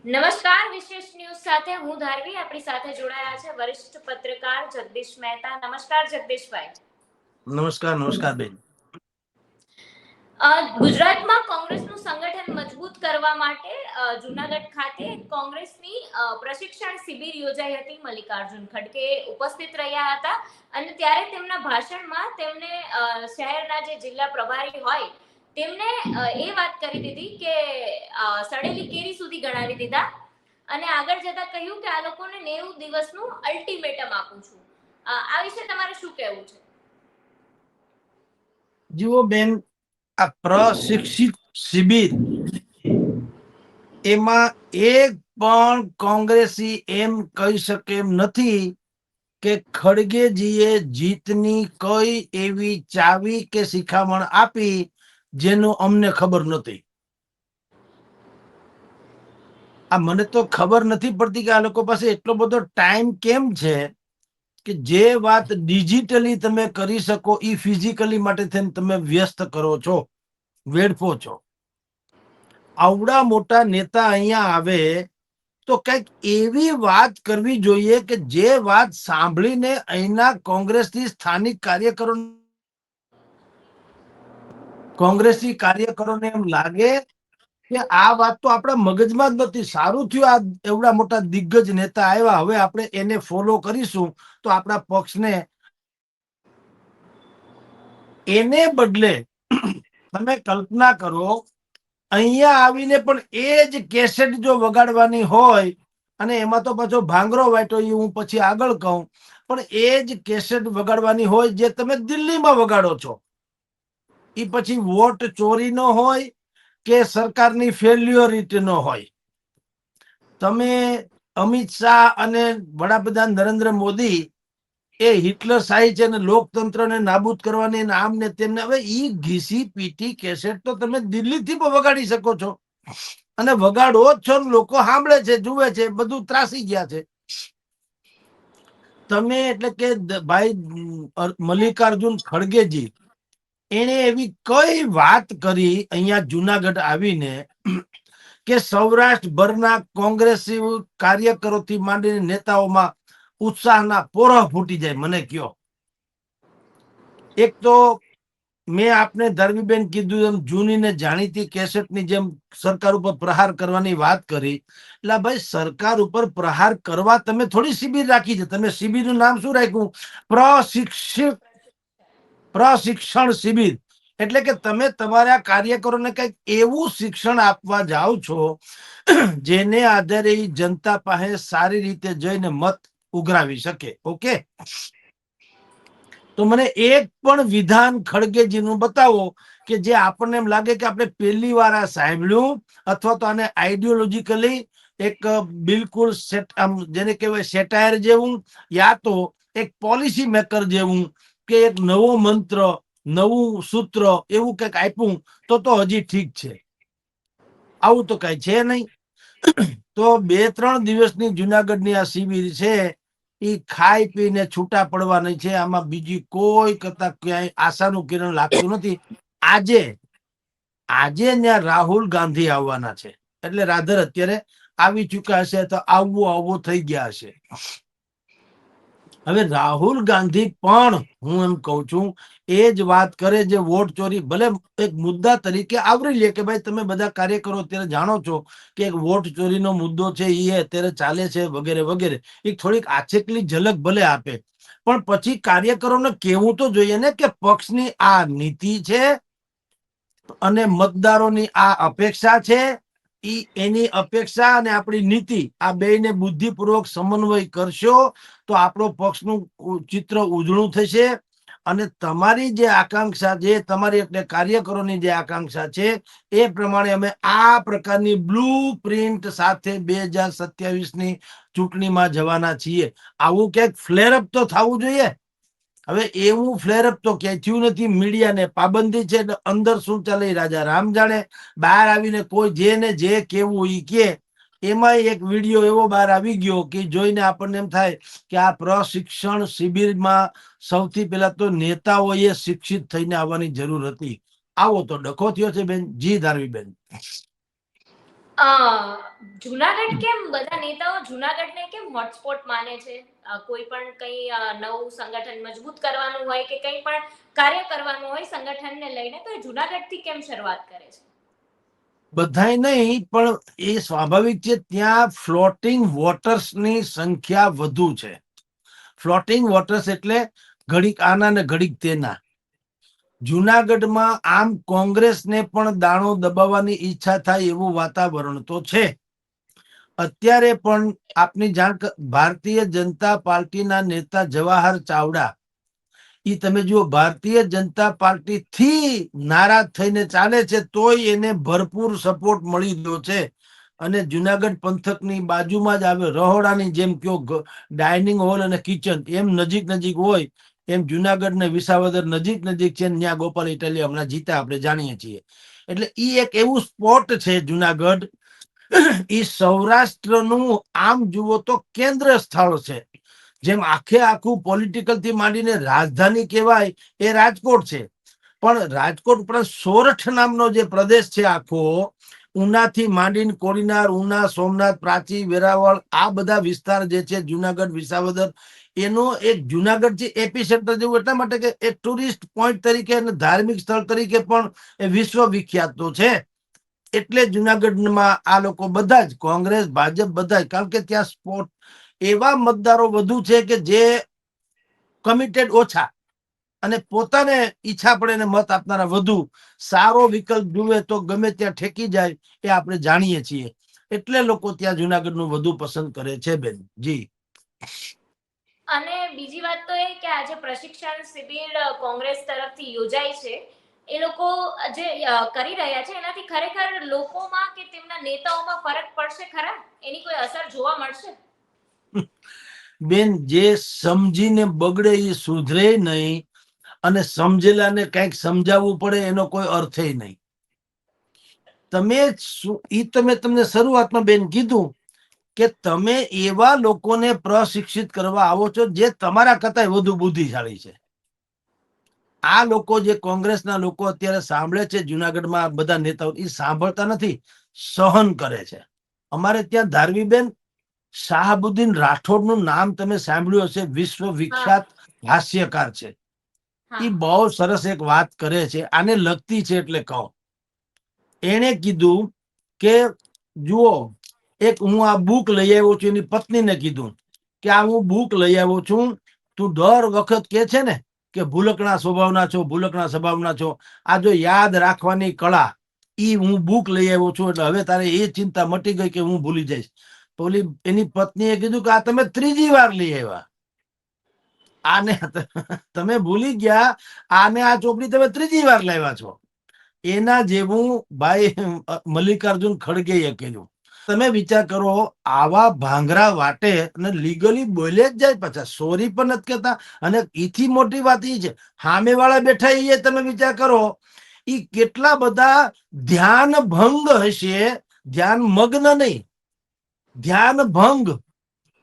નમસ્કાર, વિશેષ ન્યૂઝ સાથે હું ધારવી. આપણી સાથે જોડાયા છે વરિષ્ઠ પત્રકાર જગદીશ મહેતા. નમસ્કાર જગદીશભાઈ. નમસ્કાર. નમસ્કાર બેન. ગુજરાતમાં કોંગ્રેસનું સંગઠન મજબૂત કરવા માટે જૂનાગઢ ખાતે કોંગ્રેસની પ્રશિક્ષણ શિબિર યોજાઈ હતી. મલ્લિકાર્જુન ખડગે ઉપસ્થિત રહ્યા હતા અને ત્યારે તેમના ભાષણમાં તેમણે શહેરના જે જિલ્લા પ્રભારી હોય તેમને એ વાત કરી દીધી કે સડેલી કેરી સુધી ગણાવી દીધા અને આગળ જતા કહ્યું કે આ લોકોને 90 દિવસનું અલ્ટિમેટમ આપું છું. આ વિશે તમારે શું કહેવું છે? જુઓ બેન, આ પ્રશિક્ષિત શિબિર એમાં એક પણ કોંગ્રેસી એમ કહી શકે એમ નથી કે ખડગેજીએ જીતની કઈ એવી ચાવી કે શિખામણ આપી જેનું અમને ખબર નથી. આ મને તો ખબર નથી પડતી કે આ લોકો પાસે એટલો બધો ટાઈમ કેમ છે કે જે વાત ડિજિટલી તમે કરી શકો એ ફિઝિકલી માટે થઈને તમે વ્યસ્ત કરો છો, વેડફો છો. આવડા મોટા નેતા અહીંયા આવે તો કઈક એવી વાત કરવી જોઈએ કે જે વાત સાંભળીને અહીંના કોંગ્રેસની સ્થાનિક કોંગ્રેસી કાર્યકરોને એમ લાગે કે આ વાત તો આપણા મગજમાં જ નથી. સારું થયું આ એવડા મોટા દિગ્ગજ નેતા આવ્યા, હવે આપણે એને ફોલો કરીશું તો આપણા પક્ષને. એને બદલે તમે કલ્પના કરો, અહીંયા આવીને પણ એ જ કેસેટ જો વગાડવાની હોય, અને એમાં તો પાછો ભાંગરો વાટ્યો એ હું પછી આગળ કહું, પણ એ જ કેસેટ વગાડવાની હોય જે તમે દિલ્હીમાં વગાડો છો. એ પછી વોટ ચોરીનો હોય કે સરકારની ફેલ્યુરિટીનો હોય. તમે અમિત શાહ અને વડાપ્રધાન નરેન્દ્ર મોદી એ હિટલર શાહી છે ને લોકતંત્રને નાબૂદ કરવાની આમ ને તેમને, હવે ઈ ઘીસી પીટી કેસેટ તો તમે દિલ્હીથી પણ વગાડી શકો છો અને વગાડો જ છો, લોકો સાંભળે છે, જુએ છે, બધું ત્રાસી ગયા છે. તમે એટલે કે ભાઈ મલ્લિકાર્જુન ખડગેજી એને એવી કઈ વાત કરી અહીંયા જુનાગઢ આવીને કે સૌરાષ્ટ્રભરના કોંગ્રેસી કાર્યકરોથી માંડીને નેતાઓમાં ઉત્સાહના પોરા ફૂટી જાય. મને કયો, એક તો મેં આપને ધર્મીબેન કીધું એમ જૂની ને જાણીતી કેસેટની જેમ સરકાર ઉપર પ્રહાર કરવાની વાત કરી. એટલે ભાઈ સરકાર ઉપર પ્રહાર કરવા તમે થોડી શિબિર રાખી છે. તમે શિબિરનું નામ શું રાખ્યું? પ્રશિક્ષણ શિબિર. એટલે કે તમે તમારા કાર્યકરોને કઈક એવું શિક્ષણ આપવા જાઓ છો જેને આધારે જનતા પાસે સારી રીતે જઈને મત ઉઘરાવી શકે. ઓકે, તો મને એક પણ વિધાન ખડગેજીનું બતાવો કે જે આપણને એમ લાગે કે આપણે પહેલી વાર આ સાંભળ્યું, અથવા તો આને આઈડિયોલોજીકલી એક બિલકુલ જેને કહેવાય સેટાયર જેવું, યા તો એક પોલિસી મેકર જેવું કે એક નવો મંત્ર, નવું સૂત્ર એવું કંઈક આપ્યું તો હજી ઠીક છે. આવું તો કઈ છે નહીં. તો 2-3 દિવસની જુનાગઢની આ શિબિર છે એ ખાઈ પીને છૂટા પડવાની છે. આમાં બીજી કોઈ કરતા ક્યાંય આશાનું કિરણ લાગતું નથી. આજે ત્યાં રાહુલ ગાંધી આવવાના છે, એટલે રાધર અત્યારે આવી ચુક્યા હશે, તો આવવું થઈ ગયા હશે. હવે રાહુલ ગાંધી પણ હું એમ કઉ છું એ જ વાત કરે જે વોટ ચોરી ભલે એક મુદ્દા તરીકે આવરી લે કે ભાઈ તમે બધા કાર્યકરો અત્યારે જાણો છો કે એક વોટ ચોરીનો મુદ્દો છે એ અત્યારે ચાલે છે વગેરે વગેરે, એક થોડીક આછેકલી ઝલક ભલે આપે, પણ પછી કાર્યકરોને કહેવું તો જોઈએ ને કે પક્ષની આ નીતિ છે અને મતદારોની આ અપેક્ષા છે. એની અપેક્ષા અને આપણી નીતિ આ બેયને બુદ્ધિપૂર્વક સમન્વય કરશો તો આપણો પક્ષનું ચિત્ર ઉજળું થશે. અને તમારી જે આકાંક્ષા છે, તમારી એટલે કાર્યકરોની જે આકાંક્ષા છે એ પ્રમાણે અમે આ પ્રકારની બ્લુ પ્રિન્ટ સાથે 2027ની ચૂંટણીમાં જવાના છીએ. આવું ક્યાંક ફ્લેરઅપ તો થવું જોઈએ. હવે એવું ફ્લેરઅપ તો ક્યાંય થયું નથી. મીડિયાને પાબંદી છે, અંદર શું ચાલે રાજા રામ જાણે. બહાર આવીને કોઈ જેને જે કેવું ઈ કે, એમાં એક વિડીયો એવો બહાર આવી ગયો કે જોઈને આપણને એમ થાય કે આ પ્રશિક્ષણ શિબિરમાં સૌથી પહેલા તો નેતાઓએ શિક્ષિત થઈને આવવાની જરૂર હતી. આવો તો ડખો થયો છે બેન. જી ધારવી બેન. જુનાગઢ કેમ બધા નેતાઓ જુનાગઢને કેમ હોટસ્પોટ માને છે? કોઈ પણ કઈ નવું સંગઠન મજબૂત કરવાનું હોય કે કઈ પણ કાર્ય કરવાનું હોય સંગઠનને લઈને તો એ જુનાગઢથી કેમ શરૂઆત કરે છે? બધાય નહીં, પણ એ સ્વાભાવિક છે. ત્યાં ફ્લોટિંગ વોટર્સની સંખ્યા વધુ છે. ફ્લોટિંગ વોટર્સ એટલે ઘડીક આના ને ઘડીક તેના. જુનાગઢમાં આમ કોંગ્રેસને પણ દાણો દબાવવાની ઈચ્છા થાય એવું વાતાવરણ તો છે. અત્યારે પણ આપની જાણ, ભારતીય જનતા પાર્ટીના નેતા જવાહર ચાવડા, ઈ તમે જુઓ, ભારતીય જનતા પાર્ટી થી નારાજ થઈને ચાલે છે, તોય એને ભરપૂર સપોર્ટ મળી રહ્યો છે. અને જુનાગઢ પંથકની બાજુમાં જ આવે, રહોડાની જેમ કયો ડાઇનિંગ હોલ અને કિચન એમ નજીક નજીક હોય, એમ જુનાગઢ ને વિસાવદર નજીક નજીક છે. ત્યાં ગોપાલ ઇટાલિયા હમણાં જીતા, આપણે જાણીએ છીએ. એટલે ઈ એક એવું સ્પોટ છે જુનાગઢ, ઈ સૌરાષ્ટ્રનું આમ જુઓ તો કેન્દ્ર સ્થળ છે. જેમ આખે આખું પોલિટિકલ થી માંડીને રાજધાની કહેવાય એ રાજકોટ છે, પણ રાજકોટ ઉપરાંત સોરઠ નામનો જે પ્રદેશ છે આખો, ઉનાથી માંડીને કોડીનાર, ઉના, સોમનાથ, પ્રાચી, વેરાવળ, આ બધા વિસ્તાર જે છે જુનાગઢ વિસાવદર, એનો એક જુનાગઢ છે એપી સેન્ટર જેવું, એટલા માટે કે એક ટુરિસ્ટ પોઈન્ટ તરીકે અને ધાર્મિક સ્થળ તરીકે પણ એ વિશ્વ વિખ્યાત તો છે. એટલે જુનાગઢમાં આ લોકો બધા જ કોંગ્રેસ, ભાજપ બધા જ, કારણ કે ત્યાં સ્પોટ એવા મતદારો વધુ છે કે જે કમિટેડ ઓછા અને પોતાને ઈચ્છા પડે એને મત આપનારા વધુ. સારો વિકલ્પ જુએ તો ગમે ત્યાં ઠેકી જાય, એ આપણે જાણીએ છીએ. એટલે લોકો ત્યાં જુનાગઢનું વધુ પસંદ કરે છે બેન. જી. અને બીજી વાત તો એ કે આજે પ્રશિક્ષણ શિબિર કોંગ્રેસ તરફથી યોજાય છે, એ લોકો જે કરી રહ્યા છે એનાથી ખરેખર લોકોમાં કે તેમના નેતાઓમાં ફરક પડશે ખરા? એની કોઈ અસર જોવા મળશે? બેન, જે સમજીને બગડે એ સુધરે નહીં, અને સમજેલાને કઈક સમજાવવું પડે એનો કોઈ અર્થ નહીં. તમે તમને શરૂઆતમાં બેન કીધું કે તમે એવા લોકોને પ્રશિક્ષિત કરવા આવો છો જે તમારા કરતા વધુ બુદ્ધિશાળી છે. આ લોકો જે કોંગ્રેસના લોકો અત્યારે સાંભળે છે જુનાગઢમાં બધા નેતાઓ, એ સાંભળતા નથી, સહન કરે છે. અમારે ત્યાં ધારવીબેન શાહબુદ્દીન રાઠોડનું નામ તમે સાંભળ્યું હશે, વિશ્વ હા વિખ્યાત હાસ્યકાર છે. હા. એ બહુ સરસ એક વાત કરે છે, આને લગતી છે એટલે કહું. એને કીધું કે જુઓ, એક હું આ બુક લઈ આવ્યો છું, એની પત્નીને કીધું કે આ હું બુક લઈ આવ્યો છું, તું દર વખત કે છે ને કે ભૂલકણા સ્વભાવના છો, ભૂલકણા સ્વભાવના છો, આ જો યાદ રાખવાની કળા, ઈ હું બુક લઈ આવ્યો છું, એટલે હવે તારે એ ચિંતા મટી ગઈ કે હું ભૂલી જઈશ. તો ઓલી એની પત્નીએ કીધું કે આ તમે ત્રીજી વાર લઈ આવ્યા, આને તમે ભૂલી ગયા, આને આ ચોપડી તમે ત્રીજી વાર લાવ્યા છો. એના જેવું ભાઈ મલ્લિકાર્જુન ખડગે કીધું. તમે વિચાર કરો, આવા ભાંગરા વાટે અને લીગલી બોલે જ જાય, પાછા સોરી પણ નથી કહેતા. અને એથી મોટી વાત એ છે, સામે વાળા બેઠા એ તમે વિચાર કરો, ઈ કેટલા બધા ધ્યાન ભંગ હશે, ધ્યાન મગ્ન નહીં, ધ્યાન ભંગ,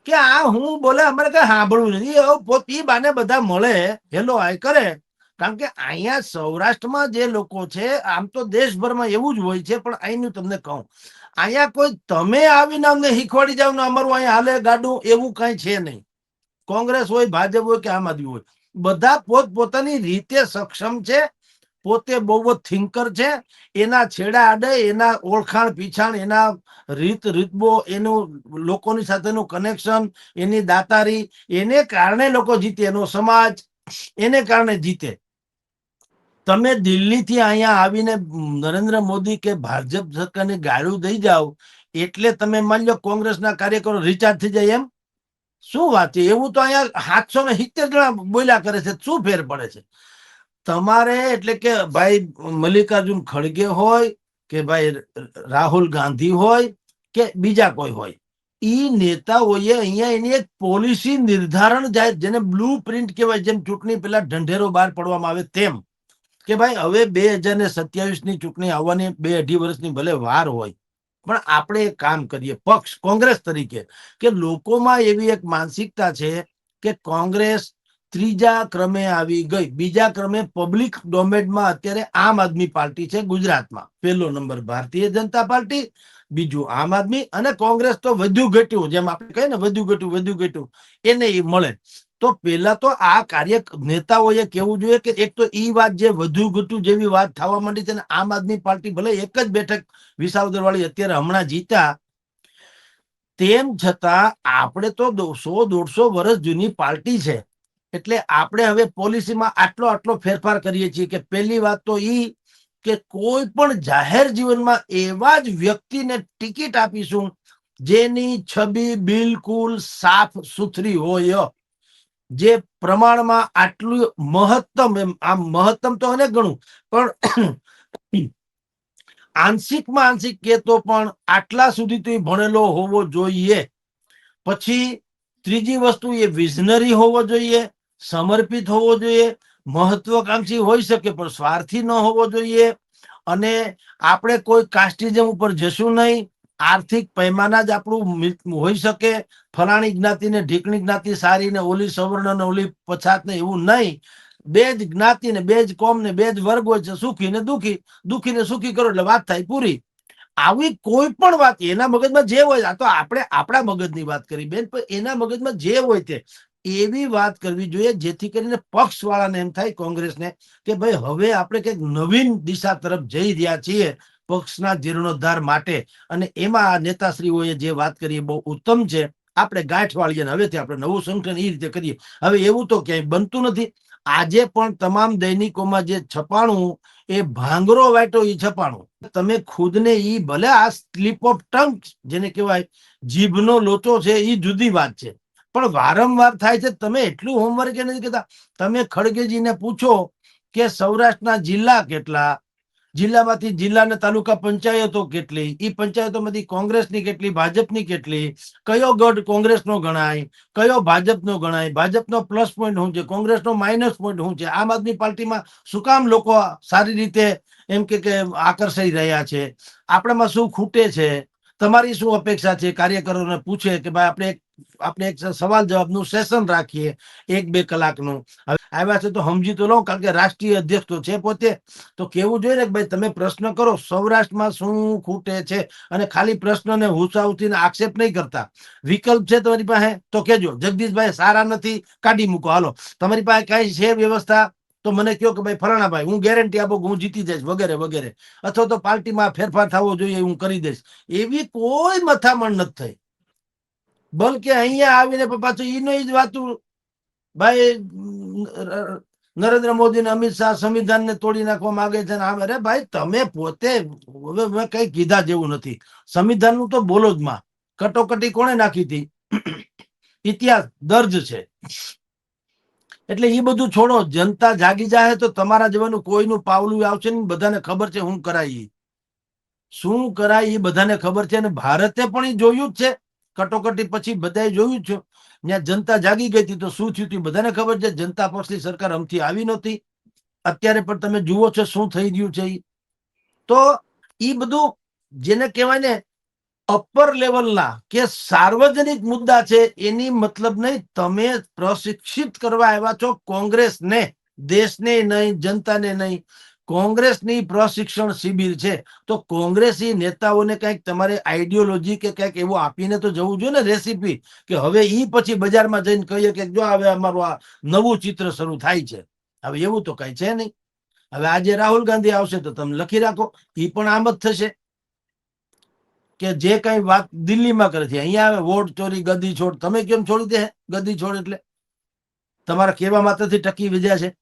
કે આ હું બોલે અમારે કઈ સાંભળવું નથી. પોતી બાને બધા મળે, હેલો આય કરે. કારણ કે અહીંયા સૌરાષ્ટ્રમાં જે લોકો છે, આમ તો દેશભરમાં એવું જ હોય છે, પણ અહીંનું તમને કહું, અહીંયા કોઈ તમે આવીને અમને શીખવાડી જાવ ને અમારું અહીંયા હાલે ગાડું, એવું કઈ છે નહીં. કોંગ્રેસ હોય, ભાજપ હોય કે આમ આદમી હોય, બધા પોત પોતાની રીતે સક્ષમ છે. પોતે બહુ જ થિંકર છે. એના છેડા આડે, એના ઓળખાણ પીછાણ, એના રીત રીતબો, એનું લોકોની સાથેનું કનેક્શન, એની દાતારી, એને કારણે લોકો જીતે, એનો સમાજ એને કારણે જીતે. તમે દિલ્હીથી અહીંયા આવીને નરેન્દ્ર મોદી કે ભાજપ સરકારની ગાળું દઈ જાઓ એટલે તમે માની લો કોંગ્રેસના કાર્યકરો રિચાર્જ થઈ જાય, એમ શું વાત છે? એવું તો અહીંયા 770 જણા બોલ્યા કરે છે, શું ફેર પડે છે? તમારે એટલે કે ભાઈ મલ્લિકાર્જુન ખડગે હોય કે ભાઈ રાહુલ ગાંધી હોય કે બીજા કોઈ હોય, ઈ નેતાઓએ અહીંયા એની એક પોલિસી નિર્ધારણ જાય, જેને બ્લુ પ્રિન્ટ કહેવાય, જેમ ચૂંટણી પેલા ઢંઢેરો બહાર પાડવામાં આવે તેમ, કે ભાઈ હવે 2027 ની ચૂંટણી આવવાની, 2-2.5 વર્ષની ભલે વાર હોય, પણ આપણે એક કામ કરીએ પક્ષ કોંગ્રેસ તરીકે, કે લોકોમાં એવી એક માનસિકતા છે કે કોંગ્રેસ ત્રીજા ક્રમે આવી ગઈ, બીજા ક્રમે પબ્લિક ડોમેનમાં અત્યારે આમ આદમી પાર્ટી છે ગુજરાતમાં, પહેલો નંબર ભારતીય જનતા પાર્ટી, બીજું આમ આદમી અને કોંગ્રેસ તો વધુ ઘટ્યું, જેમ આપણે કહીએ ને વધુ ઘટ્યું એને ઈ મળે. તો પેલા તો આ કાર્ય નેતાઓએ કેવું જોઈએ કે એક તો ઈ વાત જે વધુ ઘટ્યું જેવી વાત થવા માંડી છે ને, આમ આદમી પાર્ટી ભલે એક જ બેઠક વિસાવદર વાળી અત્યારે હમણાં જીતા, તેમ છતાં આપણે તો 100-150 વર્ષ જૂની પાર્ટી છે. એટલે આપણે હવે પોલિસીમાં આટલો ફેરફાર કરીએ છીએ કે પહેલી વાત તો ઈ કે કોઈ પણ જાહેર જીવનમાં એવા જ વ્યક્તિને ટિકિટ આપીશું જેની છબી બિલકુલ સાફ સુથરી હોય, જે પ્રમાણમાં આટલું મહત્તમ, એમ આમ મહત્તમ તો અનેક ગણું પણ આંશિકમાં આંશિક કે તો પણ આટલા સુધી તો ભણેલો હોવો જોઈએ. પછી ત્રીજી વસ્તુ એ વિઝનરી હોવો જોઈએ, સમર્પિત હોવો જોઈએ, મહત્વકાંક્ષી હોઈ શકે પણ સ્વાર્થી ન હોવો જોઈએ, અને આપણે કોઈ કાસ્ટિઝમ ઉપર જશું નહીં. આર્થિક પૈમાના જ આપણું હોઈ શકે, ફલાણી જ્ઞાતિ ને ઢીકણી જ્ઞાતિ સારી ને ઓલી સવર્ણ ને ઓલી પછાત ને એવું નહીં. બે જ જ્ઞાતિ ને બે જ કોમ ને બે જ વર્ગ હોય છે, સુખી ને દુખી, દુખી ને સુખી કરો એટલે વાત થાય પૂરી. આવી કોઈ પણ વાત એના મગજમાં જે હોય, આ તો આપણે આપણા મગજની વાત કરી બેન, પણ એના મગજમાં જે હોય તે એવી વાત કરવી જોઈએ જેથી કરીને પક્ષ વાળાને એમ થાય કોંગ્રેસને કે ભાઈ હવે આપણે કંઈક નવીન દિશા તરફ જઈ રહ્યા છીએ પક્ષના જીર્ણોદ્ધાર માટે. અને એમાં આ નેતાશ્રીઓએ જે વાત કરી એ બહુ ઉત્તમ છે. આપણે ગાંઠ વાળીએ ને હવેથી આપણે નવું સંગઠન એ રીતે કરીએ. હવે એવું તો ક્યાંય બનતું નથી. આજે પણ તમામ દૈનિકોમાં જે છપાણું એ ભાંગરો વાટ્યો એ છપાણું. તમે ખુદને ઈ ભલે આ સ્લીપ ઓફ ટંગ જેને કહેવાય જીભનો લોચો છે એ જુદી વાત છે, પણ વારંવાર થાય છે. તમે એટલું હોમવર્ક નથી કહેતા. તમે ખડગેજીને પૂછો કે સૌરાષ્ટ્રના જિલ્લા કેટલા, જિલ્લામાંથી જિલ્લાના તાલુકા પંચાયતો કેટલી, એ પંચાયતોમાંથી કોંગ્રેસની કેટલી, ભાજપની કેટલી, કયો ગઢ કોંગ્રેસનો ગણાય, કયો ભાજપનો ગણાય, ભાજપનો પ્લસ પોઈન્ટ શું છે, કોંગ્રેસનો માઇનસ પોઈન્ટ શું છે, આમ આદમી પાર્ટીમાં શું કામ લોકો સારી રીતે એમ કે આકર્ષાઈ રહ્યા છે, આપણામાં શું ખૂટે છે, તમારી શું અપેક્ષા છે. કાર્યકરોને પૂછે કે ભાઈ આપણે એક સવાલ જવાબનું સેશન રાખીએ 1-2 કલાકનું. હવે આવ્યા છે તો સમજી તો લો, કારણ કે રાષ્ટ્રીય અધ્યક્ષ તો છે પોતે, તો કેવું જોઈએ ને કે ભાઈ તમે પ્રશ્ન કરો સૌરાષ્ટ્રમાં શું ખૂટે છે, અને ખાલી પ્રશ્નને હુસાવતીને આક્ષેપ નહીં કરતા. વિકલ્પ છે તમારી પાસે તો કેજો, જગદીશભાઈ સારા નથી કાઢી મૂકો, હાલો તમારી પાસે કઈ છે વ્યવસ્થા તો મને કહો કે ભાઈ ફલાણા ભાઈ હું ગેરંટી આપો કે હું જીતી જઈશ વગેરે વગેરે, અથવા તો પાર્ટીમાં ફેરફાર થવો જોઈએ હું કરી દઈશ. એવી કોઈ મથામણ નથી થઈ. બલકે અહીંયા આવીને પાછું ઈનો જ વાતું ભાઈ નરેન્દ્ર મોદી અને અમિત શાહ સંવિધાનને તોડી નાખવા માંગે છે. અરે ભાઈ તમે પોતે હવે મેં કઈ કીધા જેવું નથી. સંવિધાનનું તો બોલો જ માં. કટોકટી કોણે નાખી હતી? ઇતિહાસ દર્જ છે. એટલે એ બધું છોડો. જનતા જાગી જાય તો તમારા જેવાનું કોઈનું પાવલું આવશે ને. બધાને ખબર છે શું કરાય, શું કરાય એ બધાને ખબર છે. અને ભારતે પણ એ જોયું જ છે. કટોકટી પછી બધાએ જોયું જ છે. ત્યાં જનતા જાગી ગઈ હતી તો શું થયું હતું બધાને ખબર છે. જનતા પક્ષની સરકાર અમથી આવી નહોતી. અત્યારે પણ તમે જુઓ છો શું થઈ રહ્યું છે. તો એ બધું જેને કહેવાય ને અપર લેવલના કે સાર્વજનિક મુદ્દા છે એની મતલબ નહીં. તમે પ્રશિક્ષિત કરવા આવ્યા છો કોંગ્રેસને, દેશને નહીં, જનતાને નહીં. કોંગ્રેસની પ્રશિક્ષણ શિબિર છે. તો કોંગ્રેસી નેતાઓને કંઈક તમારે આઈડિયોલોજી કે કંઈક એવું આપીને તો જવું જોઈએ ને, રેસીપી, કે હવે ઈ પછી બજારમાં જઈને કહીએ કે જો હવે અમારું આ નવું ચિત્ર શરૂ થાય છે. હવે એવું તો કઈ છે નહીં. હવે આજે રાહુલ ગાંધી આવશે તો તમે લખી રાખો ઈ પણ આમ જ થશે કે જે કઈ વાત દિલ્હીમાં કરે છે અહીંયા આવે વોટ ચોરી, ગદ્દી છોડ. તમે કેમ છોડી દે ગદ્દી છોડ? એટલે તમારા કેવા માત્રથી ટકી વિદ્યા છે.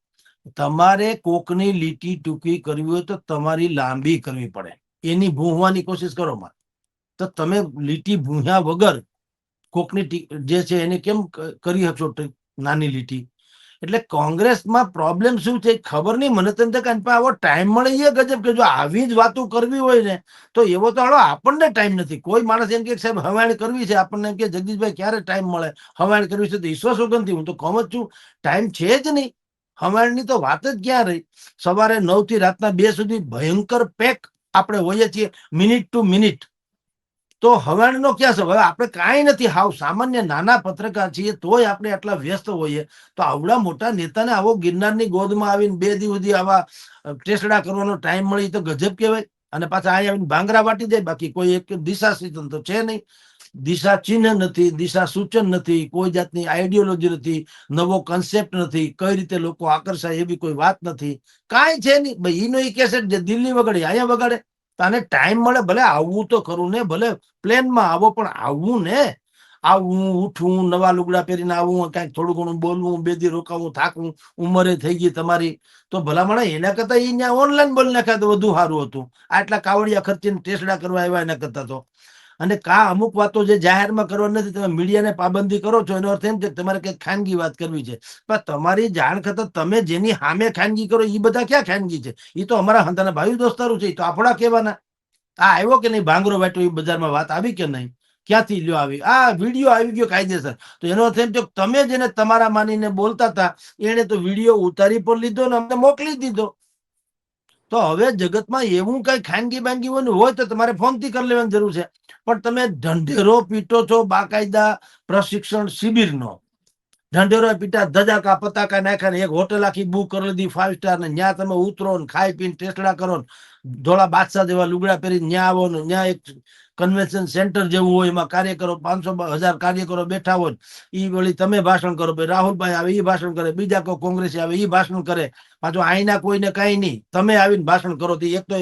તમારે કોકની લીટી ટૂંકી કરવી હોય તો તમારી લાંબી કરવી પડે. એની ભૂંહવાની કોશિશ કરો માં, તો તમે લીટી ભૂંહ્યા વગર કોકની જે છે એને કેમ કરી શકશો નાની લીટી? એટલે કોંગ્રેસમાં પ્રોબ્લેમ શું છે ખબર નહીં. મને તો એમ થાય કે આવો ટાઈમ મળે એ ગજબ, કે જો આવી જ વાતો કરવી હોય ને તો એવો તો હાલો આપણને ટાઈમ નથી. કોઈ માણસ એમ કે સાહેબ હવાણ કરવી છે, આપણને એમ કે જગદીશભાઈ ક્યારે ટાઈમ મળે, હવાણ કરવી છે. તો ઈશ્વર સુગંધી હું તો કહું જ છું ટાઈમ છે જ નહીં. હવાણની તો વાત જ ક્યાં રહી? સવારે 9 થી રાતના 2 સુધી ભયંકર પેક આપણે હોઈએ છીએ, મિનિટ ટુ મિનિટ. તો હવાણનો ક્યાં છે? હવે આપણે કાંઈ નથી, હાવ સામાન્ય નાના પત્રકાર છીએ તોય આપણે આટલા વ્યસ્ત હોઈએ. તો આવડા મોટા નેતાને આવો ગિરનારની ગોદમાં આવીને 2 દિવસ સુધી આવા ટેસડા કરવાનો ટાઈમ મળી તો ગજબ કહેવાય. અને પાછા અહીંયા આવીને ભાંગરા વાટી જાય. બાકી કોઈ એક દિશા સૂચન તો છે નહીં, દિશા ચિહ્ન નથી, દિશા સૂચન નથી, કોઈ જાતની આઈડિયોલોજી નથી, નવો કન્સેપ્ટ નથી, કઈ રીતે લોકો આકર્ષાય એવી કોઈ વાત નથી, કાંઈ છે નહીં. ભાઈ ઈનો ઈ કેસેટ જે દિલ્હી વગાડે અહીંયા વગાડે. તને ટાઈમ મળે ભલે આવવું તો ખરું ને, ભલે પ્લેનમાં આવો પણ આવવું ને. આવવું, ઉઠવું, નવા લુગડા પહેરીને આવવું, કાંઈક થોડું ઘણું બોલવું, બે દી રોકાવું, થાકવું, ઉંમરે થઈ ગઈ તમારી તો ભલામણ એના કરતા અહીંયા ઓનલાઈન બોલી નાખ્યા તો વધુ સારું હતું. આટલા કાવડિયા ખર્ચીને ટેસડા કરવા આવ્યા એના કરતા તો. અને અમુક વાતો જે જાહેરમાં કરવા નથી, તમે મીડિયાને પાબંદી કરો છો, એનો અર્થ એમ છે કે તમારે કંઈક ખાનગી વાત કરવી છે. પણ તમારી જાણ કરતા તમે જેની સામે ખાનગી કરો એ બધા ક્યાં ખાનગી છે? એ તો અમારા હંતાના ભાઈ દોસ્તારો છે, એ તો આપણા કહેવાના. આ આવ્યો કે નહીં ભાંગરો વાટ્યો એ બજારમાં વાત આવી કે નહીં? ક્યાંથી લ્યો આવી? આ વિડીયો આવી ગયો કાયદેસર. તો એનો અર્થ એમ છે તમે જેને તમારા માનીને બોલતા હતા એને તો વિડીયો ઉતારી પણ લીધો ને અમને મોકલી દીધો. તો હવે જગતમાં એવું કઈ ખાનગી બાનગી હોય તો તમારે ફોનથી કરી લેવાની જરૂર છે. પણ તમે ઢંઢેરો પીટો છો બાકાયદા પ્રશિક્ષણ શિબિરનો. ઢંઢેરો પીટા, ધજાકા પતાકા નાખ્યા, એક હોટલ આખી બુક કરી લીધી 5 સ્ટાર ને, ત્યાં તમે ઉતરો ને ખાઈ પીને ટેસ્ટડા કરો ને, ધોળા બાદશાહ જેવા લુગડા પહેરી ત્યાં આવો ને, ત્યાં એક કન્વેન્શન સેન્ટર જેવું હોય, એમાં કાર્યકરો 500,000 કાર્યકરો બેઠા હોય, ઈ વળી તમે ભાષણ કરો, ભાઈ રાહુલભાઈ આવે ઈ ભાષણ કરે, બીજા કોઈ કોંગ્રેસી આવે ઈ ભાષણ કરે, પાછું આઈના કોઈને કઈ નહીં, તમે આવીને ભાષણ કરો. એક તો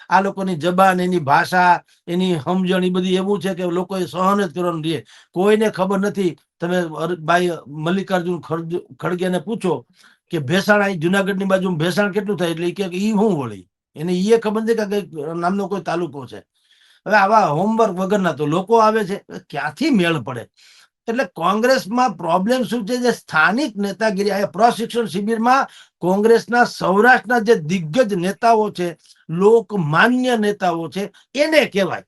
આ લોકોની જબાન, એની ભાષા, એની સમજણ એ બધી એવું છે કે લોકોએ સહન જ કરવાનું રહે. કોઈને ખબર નથી. તમે ભાઈ મલ્લિકાર્જુન ખડગેને પૂછો કે ભેસાણ અહીં જુનાગઢ ની બાજુ ભેસાણ કેટલું થાય, એટલે કે ઈ શું વળી એને ઈ ખબર નથી કે નામનો કોઈ તાલુકો છે. હવે આવા હોમવર્ક વગરના તો લોકો આવે છે, ક્યાંથી મેળ પડે? એટલે કોંગ્રેસમાં પ્રોબ્લેમ શું છે? જે સ્થાનિક નેતાગીરી, આ પ્રશિક્ષણ શિબિરમાં કોંગ્રેસના સૌરાષ્ટ્રના જે દિગ્ગજ નેતાઓ છે, લોકમાન્ય નેતાઓ છે, એને કહેવાય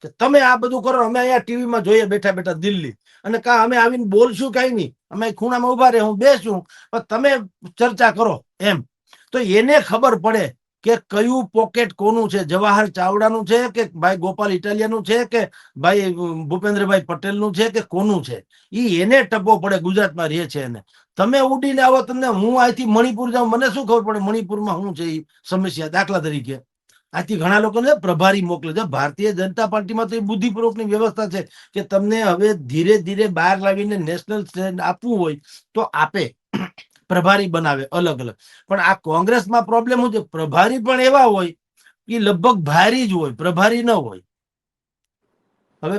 કે તમે આ બધું કરો, અમે અહીંયા ટીવીમાં જોઈએ બેઠા બેઠા દિલ્હી, અને અમે આવીને બોલશું કઈ નહીં, અમે ખૂણામાં ઉભા રહે, હું બેસું, પણ તમે ચર્ચા કરો એમ. તો એને ખબર પડે કે કયું પોકેટ કોનું છે, જવાહર ચાવડાનું છે કે ભાઈ ગોપાલ ઇટાલિયાનું છે કે ભાઈ ભૂપેન્દ્રભાઈ પટેલનું છે કે કોનું છે. એને ટપો પડે, ગુજરાતમાં રહે છે એને. તમે ઉડીને આવો, તમને હું અહીંથી મણિપુર જાઉં, મને શું ખબર પડે મણિપુરમાં શું છે એ સમસ્યા? દાખલા તરીકે આથી ઘણા લોકોને પ્રભારી મોકલે છે. ભારતીય જનતા પાર્ટીમાં તો એ બુદ્ધિપૂર્વકની વ્યવસ્થા છે કે તમને હવે ધીરે ધીરે બહાર લાવીને નેશનલ સ્ટેન્ડ આપવું હોય તો આપે, પ્રભારી બનાવે અલગ અલગ. પણ આ કોંગ્રેસમાં પ્રોબ્લેમ શું છે? પ્રભારી પણ એવા હોય કે લગભગ ભારી જ હોય, પ્રભારી ન હોય. હવે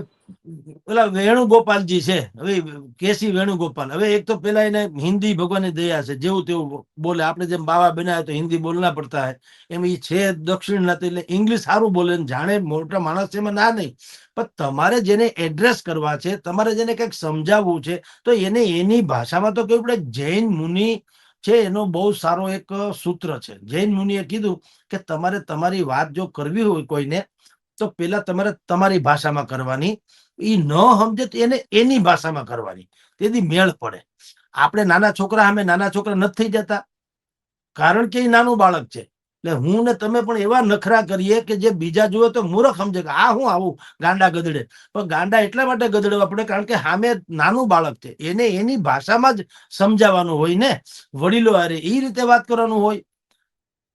પેલા વેણુગોપાલજી છે, હવે કેસી વેણુગોપાલ, હવે એક તો પેલા એને હિન્દી ભગવાનની દયા છે, જેવું તેવું બોલે. આપણે જેમ બાવા બનાવે તો હિન્દી બોલના પડતા હે, એમ એ છે દક્ષિણ નથી, એટલે ઇંગ્લિશ સારું બોલે, જાણે મોટા માણસ છે, એમાં ના નહીં. પણ તમારે જેને એડ્રેસ કરવા છે, તમારે જેને કંઈક સમજાવવું છે, તો એને એની ભાષામાં તો કેવું પડે. જૈન મુનિ છે, એનો બહુ સારો એક સૂત્ર છે. જૈન મુનિએ કીધું કે તમારે તમારી વાત જો કરવી હોય કોઈને, તો પેલા તમારે તમારી ભાષામાં કરવાની, એ ન સમજે તો એને એની ભાષામાં કરવાની, તેથી મેળ પડે. આપણે નાના છોકરા નથી થઈ જતા, કારણ કે એ નાનું બાળક છે. એટલે હું ને તમે પણ એવા નખરા કરીએ કે જે બીજા જુએ તો મૂર્ખ સમજે કે આ હું આવું ગાંડા ગધડે. પણ ગાંડા એટલા માટે ગધડવા પડે કારણ કે સામે નાનું બાળક છે, એને એની ભાષામાં જ સમજાવવાનું હોય ને. વડીલો અરે એ રીતે વાત કરવાનું હોય.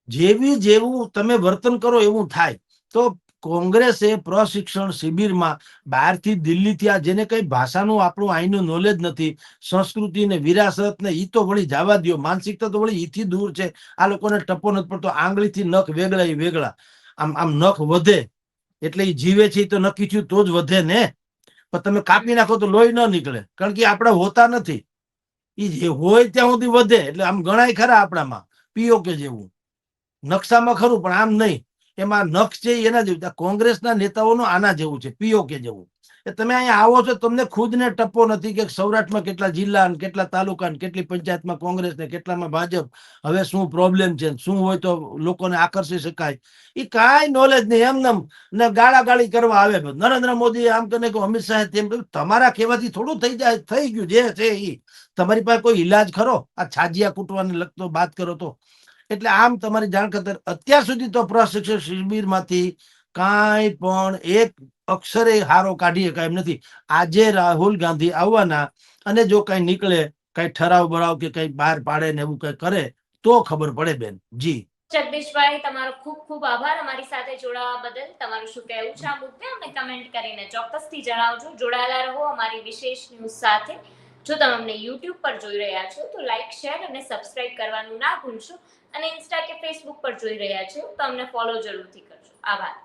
જેવું તમે વર્તન કરો એવું થાય. તો કોંગ્રેસે પ્રશિક્ષણ શિબિરમાં બહારથી દિલ્હીથી આ જેને કઈ ભાષાનું આપણું અહીંનું નોલેજ નથી, સંસ્કૃતિ ને વિરાસત ને, ઈ તો વળી જવા દો, માનસિકતા તો વળી ઈથી દૂર છે. આ લોકોને ટપો નથી પડતો, આંગળીથી નખ વેગળા એ વેગળા. આમ નખ વધે એટલે એ જીવે છે, તો નક્કી થયું તો જ વધે ને. પણ તમે કાપી નાખો તો લોહી ન નીકળે, કારણ કે આપણે હોતા નથી. એ હોય ત્યાં સુધી વધે. એટલે આમ ગણાય ખરા આપણામાં પીઓ કે જેવું નકશામાં ખરું, પણ આમ નહીં. એમાં નખ છે એના જેવું. કોંગ્રેસના નેતાઓનું આના જેવું છે, પીઓકે જેવું. તમે અહીંયા આવો છો, તમને ખુદને ટપ્પો નથી કે સૌરાષ્ટ્રમાં કેટલા જિલ્લા, કેટલા તાલુકા, કેટલી પંચાયતમાં કોંગ્રેસ ને કેટલામાં ભાજપ, હવે શું પ્રોબ્લેમ છે, શું હોય તો લોકોને આકર્ષી શકાય, એ કાંઈ નોલેજ નહીં. એમને ને ગાળાગાળી કરવા આવે. નરેન્દ્ર મોદી આમ કરીને કે અમિત શાહ તેમ, તમારા કહેવાથી થોડું થઈ જાય. થઈ ગયું જે છે એ. તમારી પાસે કોઈ ઈલાજ ખરો? આ છાજિયા કૂટવાને લગતો વાત કરો તો. એટલે આમ તમારી જાણ ખાતર અત્યાર સુધી તો પ્રશિક્ષણ શિબિરમાંથી કાંઈ પણ એક અક્ષરે હારો કાઢી શકાય એમ નથી. આજે રાહુલ ગાંધી આવવાના, અને જો કઈ નીકળે, કઈ ઠરાવ બરાવ કે કઈ બહાર પાડે ને એવું કઈ કરે તો ખબર પડે બેન. જી જગદીશભાઈ, તમારો ખૂબ ખૂબ આભાર અમારી સાથે જોડાવા બદલ. તમારું શું કહેવું છે આ મુદ્દે અમને કમેન્ટ કરીને ચોક્કસથી જણાવજો. જોડાયેલા રહો અમારી વિશેષ ન્યૂઝ સાથે. જો તમે અમને YouTube પર જોઈ રહ્યા છો તો લાઈક, શેર અને સબસ્ક્રાઇબ કરવાનું ના ભૂલશો. અને ઇન્સ્ટા કે ફેસબુક પર જોઈ રહ્યા છો તો અમને ફોલો જરૂરથી કરજો. આભાર.